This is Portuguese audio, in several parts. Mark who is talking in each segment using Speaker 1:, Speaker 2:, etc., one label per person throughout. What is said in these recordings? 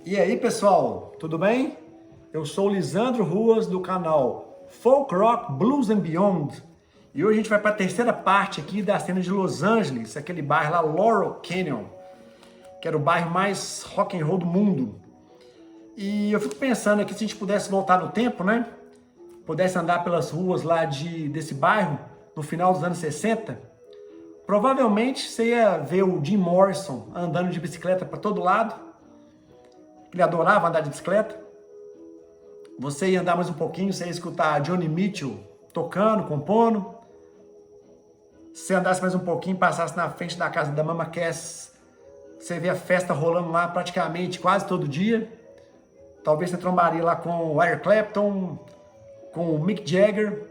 Speaker 1: E aí, pessoal, tudo bem? Eu sou o Lisandro Ruas do canal Folk Rock Blues and Beyond. E hoje a gente vai para a terceira parte aqui da cena de Los Angeles, aquele bairro lá, Laurel Canyon, que era o bairro mais rock and roll do mundo. E eu fico pensando aqui se a gente pudesse voltar no tempo, né? Pudesse andar pelas ruas lá desse bairro no final dos anos 60, provavelmente você ia ver o Jim Morrison andando de bicicleta para todo lado. Ele adorava andar de bicicleta. Você ia andar mais um pouquinho, você ia escutar Johnny Mitchell tocando, compondo. Se você andasse mais um pouquinho, passasse na frente da casa da Mama Cass, você vê a festa rolando lá praticamente quase todo dia. Talvez você trombaria lá com o Eric Clapton, com o Mick Jagger.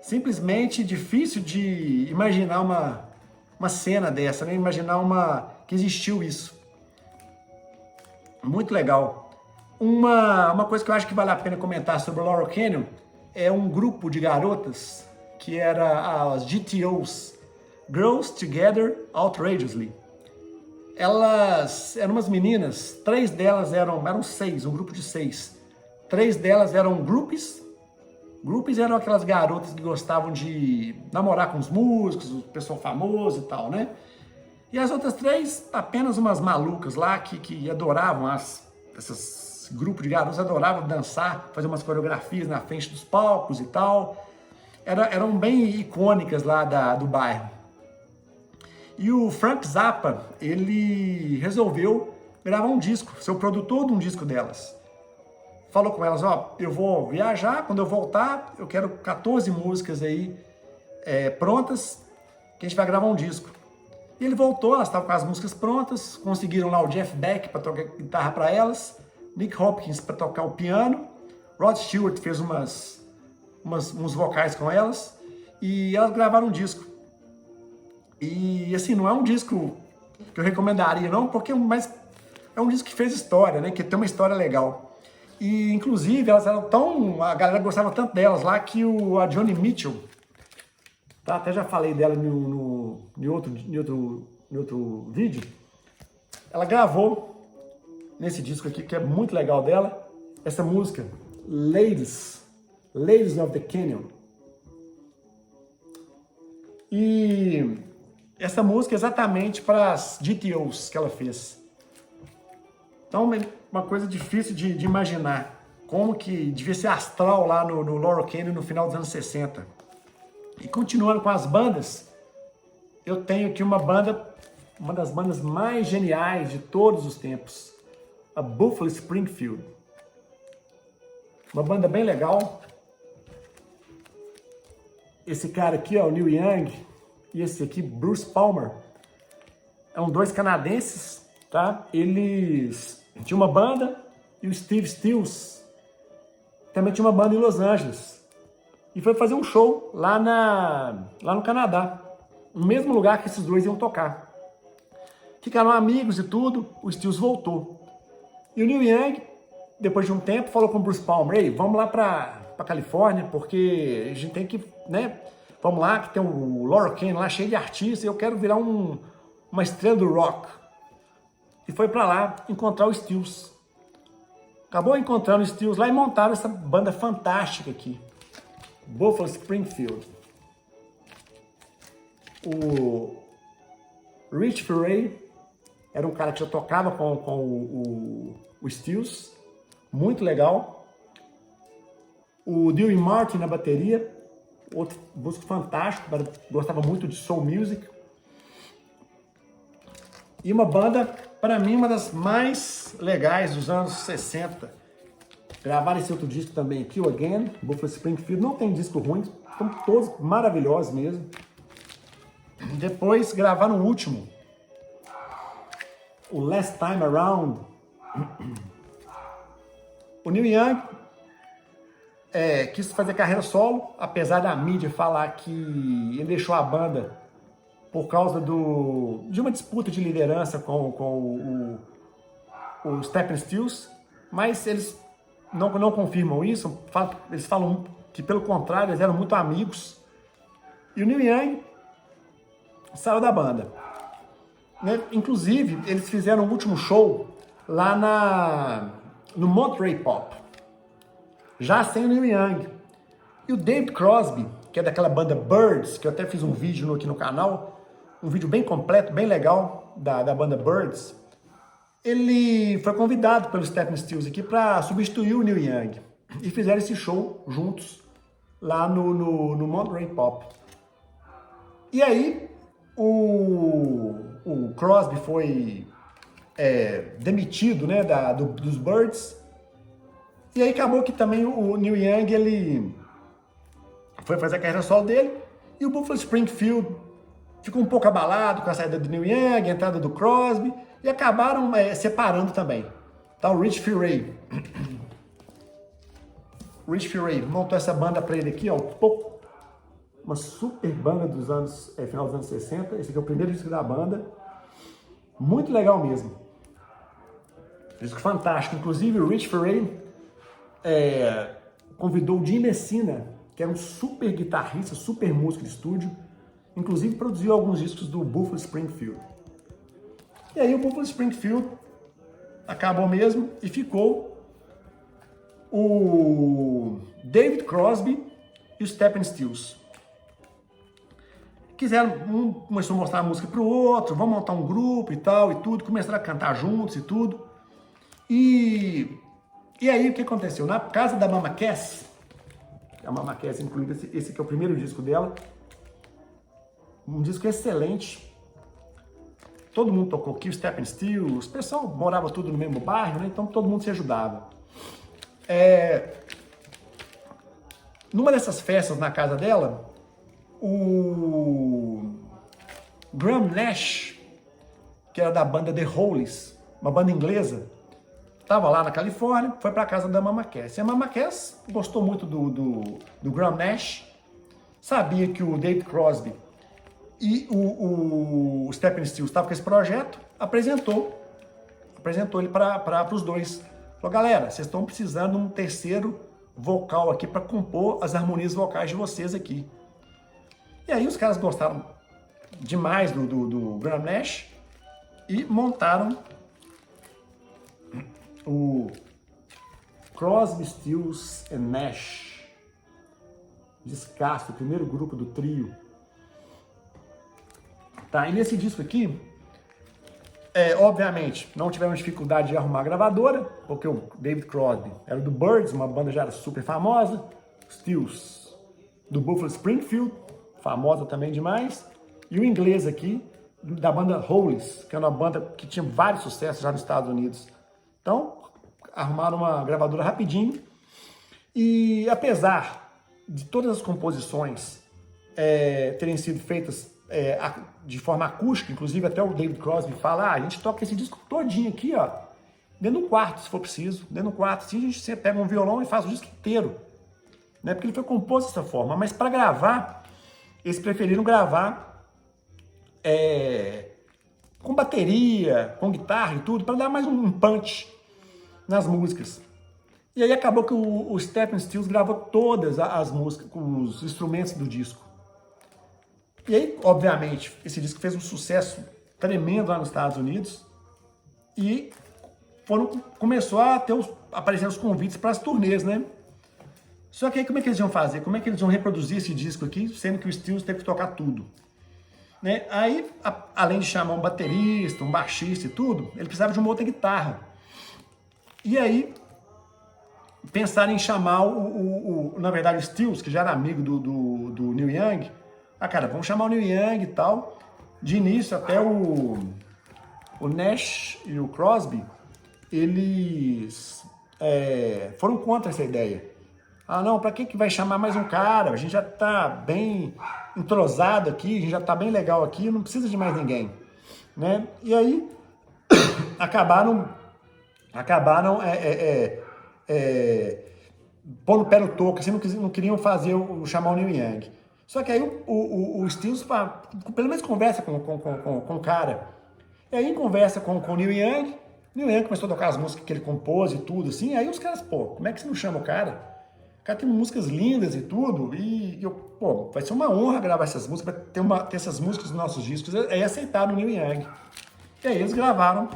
Speaker 1: Simplesmente difícil de imaginar uma cena dessa, né? Imaginar que existiu isso. Muito legal. Uma coisa que eu acho que vale a pena comentar sobre o Laurel Canyon é um grupo de garotas que era as GTOs, Girls Together Outrageously. Elas eram umas meninas, três delas eram seis, um grupo de seis. Três delas eram groupies. Groupies eram aquelas garotas que gostavam de namorar com os músicos, o pessoal famoso e tal, né? E as outras três, apenas umas malucas lá que adoravam, esses grupos de garotos adoravam dançar, fazer umas coreografias na frente dos palcos e tal. Eram bem icônicas lá do bairro. E o Frank Zappa, ele resolveu gravar um disco, ser o produtor de um disco delas. Falou com elas, ó, eu vou viajar, quando eu voltar, eu quero 14 músicas aí prontas, que a gente vai gravar um disco. E ele voltou, elas estavam com as músicas prontas, conseguiram lá o Jeff Beck para tocar guitarra para elas, Nick Hopkins para tocar o piano, Rod Stewart fez uns vocais com elas, e elas gravaram um disco. E assim, não é um disco que eu recomendaria não, mas é um disco que fez história, né, que tem uma história legal. E inclusive elas eram a galera gostava tanto delas lá que a Johnny Mitchell, tá? Até já falei dela em outro vídeo. Ela gravou nesse disco aqui, que é muito legal dela, essa música, Ladies of the Canyon. E essa música é exatamente para as GTOs que ela fez. Então, uma coisa difícil de imaginar como que devia ser astral lá no Laurel Canyon no final dos anos 60. E continuando com as bandas, eu tenho aqui uma das bandas mais geniais de todos os tempos, a Buffalo Springfield. Uma banda bem legal. Esse cara aqui, ó, o Neil Young, e esse aqui, Bruce Palmer, são dois canadenses, tá? Eles tinham uma banda e o Steve Stills também tinha uma banda em Los Angeles. E foi fazer um show lá no Canadá, no mesmo lugar que esses dois iam tocar. Ficaram amigos e tudo, o Stills voltou. E o Neil Young, depois de um tempo, falou com o Bruce Palmer, ei, vamos lá pra Califórnia, porque a gente tem que, né, vamos lá, que tem o Laurel Canyon lá cheio de artistas, e eu quero virar uma estrela do rock. E foi pra lá encontrar o Stills. Acabou encontrando o Stills lá e montaram essa banda fantástica aqui. Buffalo Springfield. O Rich Furay era um cara que já tocava com o Stills, muito legal. O Dewey Martin na bateria, outro músico fantástico, gostava muito de soul music. E uma banda, para mim, uma das mais legais dos anos 60. Gravaram esse outro disco também aqui, o Again, Buffalo Springfield. Não tem disco ruim, são todos maravilhosos mesmo. Depois gravaram o último, o Last Time Around. O Neil Young quis fazer carreira solo, apesar da mídia falar que ele deixou a banda por causa de uma disputa de liderança com o Stephen Stills, mas eles não confirmam isso, eles falam que, pelo contrário, eles eram muito amigos. E o Neil Young saiu da banda. Né? Inclusive, eles fizeram o último show lá no Monterey Pop, já sem o Neil Young. E o David Crosby, que é daquela banda Byrds, que eu até fiz um vídeo aqui no canal, um vídeo bem completo, bem legal, da banda Byrds, ele foi convidado pelo Stephen Stills aqui para substituir o Neil Young. E fizeram esse show juntos lá no Monterey Pop. E aí o Crosby foi demitido, né, dos Byrds. E aí acabou que também o Neil Young, ele foi fazer a carreira solo dele. E o Buffalo Springfield ficou um pouco abalado com a saída do Neil Young, a entrada do Crosby. E acabaram separando também. Tá, o Rich Furay. Rich Furay montou essa banda pra ele aqui, ó. Uma super banda dos anos, final dos anos 60. Esse aqui é o primeiro disco da banda. Muito legal mesmo. Disco fantástico. Inclusive o Rich Furay convidou o Jim Messina, que era um super guitarrista, super músico de estúdio. Inclusive produziu alguns discos do Buffalo Springfield. E aí o Buffalo Springfield acabou mesmo e ficou o David Crosby e o Stephen Stills. Um começou a mostrar a música pro outro, vamos montar um grupo e tal e tudo, começaram a cantar juntos e tudo. E aí o que aconteceu? Na casa da Mama Cass, a Mama Cass, incluindo esse que é o primeiro disco dela, um disco excelente. Todo mundo tocou aqui, o Stephen Stills, o pessoal morava tudo no mesmo bairro, né? Então todo mundo se ajudava. Numa dessas festas na casa dela, o Graham Nash, que era da banda The Hollies, uma banda inglesa, estava lá na Califórnia, foi para a casa da Mama Cass. E a Mama Cass gostou muito do Graham Nash, sabia que o David Crosby e o Stephen Stills estavam com esse projeto, apresentou ele para os dois. Falou, galera, vocês estão precisando de um terceiro vocal aqui para compor as harmonias vocais de vocês aqui. E aí os caras gostaram demais do Graham Nash e montaram o Crosby, Stills and Nash. Descasso, o primeiro grupo do trio. Tá, e nesse disco aqui, obviamente, não tivemos dificuldade de arrumar a gravadora, porque o David Crosby era do Byrds, uma banda já super famosa, Stills do Buffalo Springfield, famosa também demais, e o inglês aqui, da banda Hollies, que é uma banda que tinha vários sucessos já nos Estados Unidos. Então, arrumaram uma gravadora rapidinho, e apesar de todas as composições terem sido feitas de forma acústica, inclusive até o David Crosby fala, a gente toca esse disco todinho aqui, ó, dentro do quarto, se for preciso, dentro do quarto, assim, você pega um violão e faz o disco inteiro, né, porque ele foi composto dessa forma, mas para gravar, eles preferiram gravar com bateria, com guitarra e tudo, para dar mais um punch nas músicas. E aí acabou que o Stephen Stills gravou todas as músicas, com os instrumentos do disco. E aí, obviamente, esse disco fez um sucesso tremendo lá nos Estados Unidos e começou a aparecer os convites para as turnês, né? Só que aí como é que eles iam fazer? Como é que eles iam reproduzir esse disco aqui, sendo que o Stills teve que tocar tudo? Né? Aí, além de chamar um baterista, um baixista e tudo, ele precisava de uma outra guitarra. E aí, pensaram em chamar na verdade, o Stills, que já era amigo do Neil Young. Cara, vamos chamar o Neil Young e tal. De início, até o Nash e o Crosby, eles foram contra essa ideia. Não, pra que vai chamar mais um cara? A gente já tá bem entrosado aqui, a gente já tá bem legal aqui, não precisa de mais ninguém, né? E aí, acabaram pondo o pé no toco, assim, não queriam chamar o Neil Young. Só que aí o Stills, pelo menos conversa com o cara. E aí, em conversa com o Neil Young começou a tocar as músicas que ele compôs e tudo, assim. Aí os caras, como é que você não chama o cara? O cara tem músicas lindas e tudo. Vai ser uma honra gravar essas músicas, ter essas músicas nos nossos discos. Aí aceitaram o Neil Young. E aí eles gravaram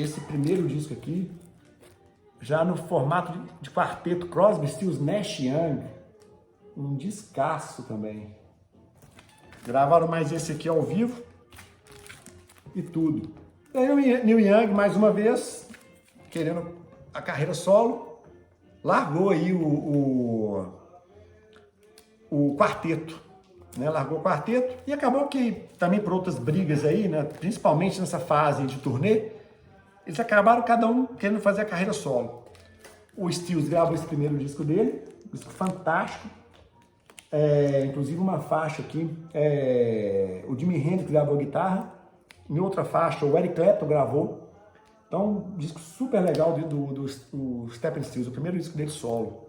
Speaker 1: esse primeiro disco aqui, já no formato de quarteto Crosby, Stills, Nash Young, um descasso também. Gravaram mais esse aqui ao vivo e tudo. E aí o Neil Young, mais uma vez, querendo a carreira solo, largou aí o quarteto, né? Largou o quarteto e acabou que também por outras brigas aí, né? Principalmente nessa fase de turnê, eles acabaram cada um querendo fazer a carreira solo. O Stills gravou esse primeiro disco dele, um disco fantástico. Inclusive uma faixa aqui, o Jimi Hendrix gravou a guitarra, em outra faixa o Eric Clapton gravou. Então, um disco super legal do Stephen Stills, o primeiro disco dele solo.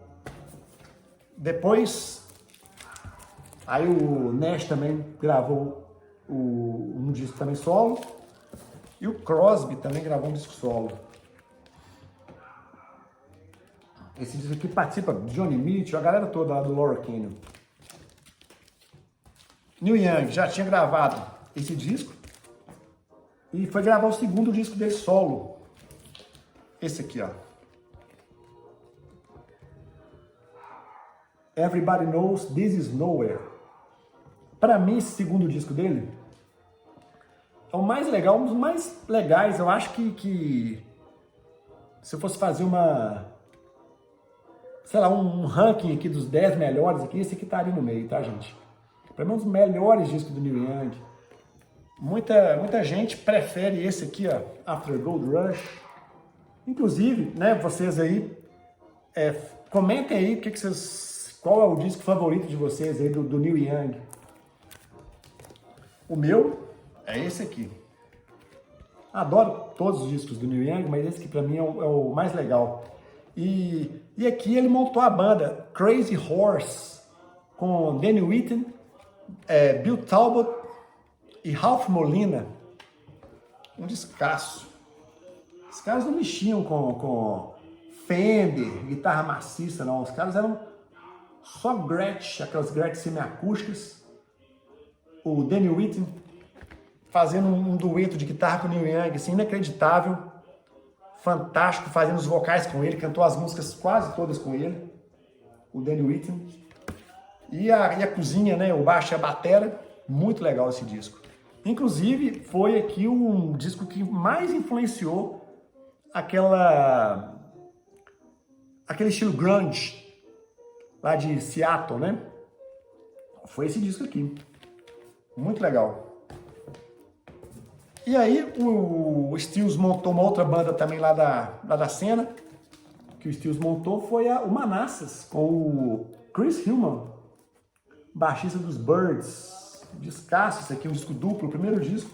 Speaker 1: Depois, aí o Nash também gravou um disco também solo, e o Crosby também gravou um disco solo. Esse disco aqui participa de Johnny Mitchell, a galera toda lá do Laurel Canyon. Neil Young já tinha gravado esse disco e foi gravar o segundo disco dele solo. Esse aqui, ó. Everybody Knows This Is Nowhere. Para mim, esse segundo disco dele é o mais legal, um dos mais legais. Eu acho que se eu fosse fazer um ranking aqui dos 10 melhores aqui, esse aqui tá ali no meio, tá, gente? Para mim, um dos melhores discos do Neil Young. Muita gente prefere esse aqui, ó, After Gold Rush. Inclusive, né, vocês aí, comentem aí qual é o disco favorito de vocês aí do Neil Young. O meu é esse aqui. Adoro todos os discos do Neil Young, mas esse aqui para mim é o mais legal. E aqui ele montou a banda Crazy Horse com Danny Whitten, Bill Talbot e Ralph Molina. Um descasso. Os caras não mexiam com Fender, guitarra maciça, não. Os caras eram só Gretsch, aquelas Gretsch semiacústicas. O Danny Whitten fazendo um dueto de guitarra com o Neil Young, assim, inacreditável. Fantástico, fazendo os vocais com ele, cantou as músicas quase todas com ele, o Danny Whitten. E a cozinha, né, o baixo e a batera, muito legal esse disco. Inclusive, foi aqui um disco que mais influenciou aquele estilo grunge, lá de Seattle, né? Foi esse disco aqui. Muito legal. E aí o Stills montou uma outra banda também lá da cena, que o Stills montou, foi o Manassas, com o Chris Hillman, baixista dos Byrds. Descasso, esse aqui é um disco duplo, o primeiro disco.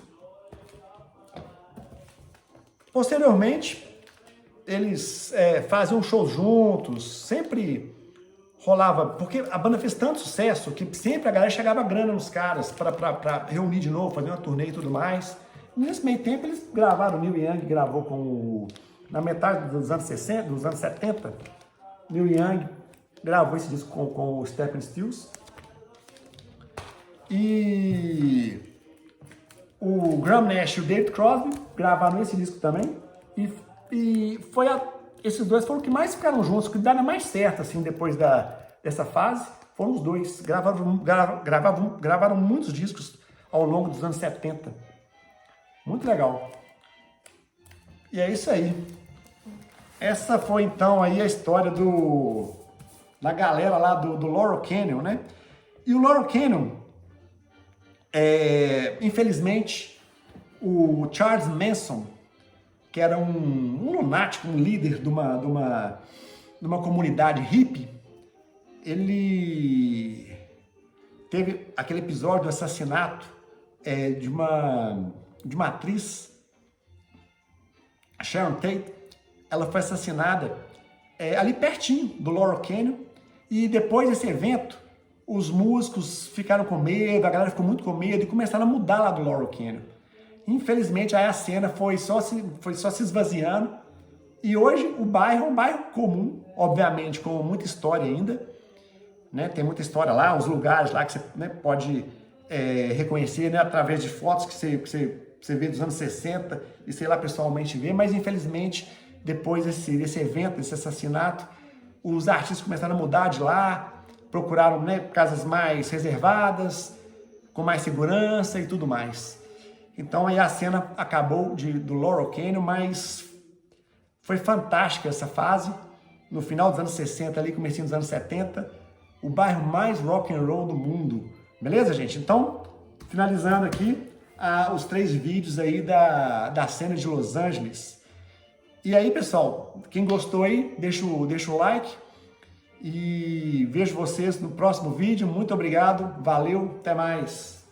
Speaker 1: Posteriormente, eles faziam shows juntos, sempre rolava, porque a banda fez tanto sucesso que sempre a galera chegava grana nos caras para reunir de novo, fazer uma turnê e tudo mais. Nesse meio tempo eles gravaram, o Neil Young gravou na metade dos anos 60, dos anos 70, Neil Young gravou esse disco com o Stephen Stills. E o Graham Nash e o David Crosby gravaram esse disco também. E esses dois foram os que mais ficaram juntos, que deram mais certo assim, depois dessa fase. Foram os dois. Gravaram muitos discos ao longo dos anos 70. Muito legal. E é isso aí. Essa foi então aí a história da galera lá do Laurel Canyon, né? E o Laurel Canyon, infelizmente, o Charles Manson, que era um lunático, um líder de uma comunidade hippie, ele teve aquele episódio do assassinato de uma atriz, Sharon Tate. Ela foi assassinada ali pertinho do Laurel Canyon, e depois desse evento, os músicos ficaram com medo, a galera ficou muito com medo e começaram a mudar lá do Laurel Canyon. Infelizmente, aí a cena foi só se esvaziando, e hoje o bairro é um bairro comum, obviamente, com muita história ainda, né? Tem muita história lá, os lugares lá que você, né, pode reconhecer, né, através de fotos que você você ver dos anos 60 e sei lá pessoalmente ver, mas infelizmente depois desse evento, desse assassinato, os artistas começaram a mudar de lá, procuraram, né, casas mais reservadas, com mais segurança e tudo mais. Então aí a cena acabou do Laurel Canyon, mas foi fantástica essa fase. No final dos anos 60, ali, comecinho dos anos 70, o bairro mais rock and roll do mundo. Beleza, gente? Então, finalizando aqui, os 3 vídeos aí da cena de Los Angeles. E aí, pessoal, quem gostou aí, deixa o like e vejo vocês no próximo vídeo. Muito obrigado, valeu, até mais!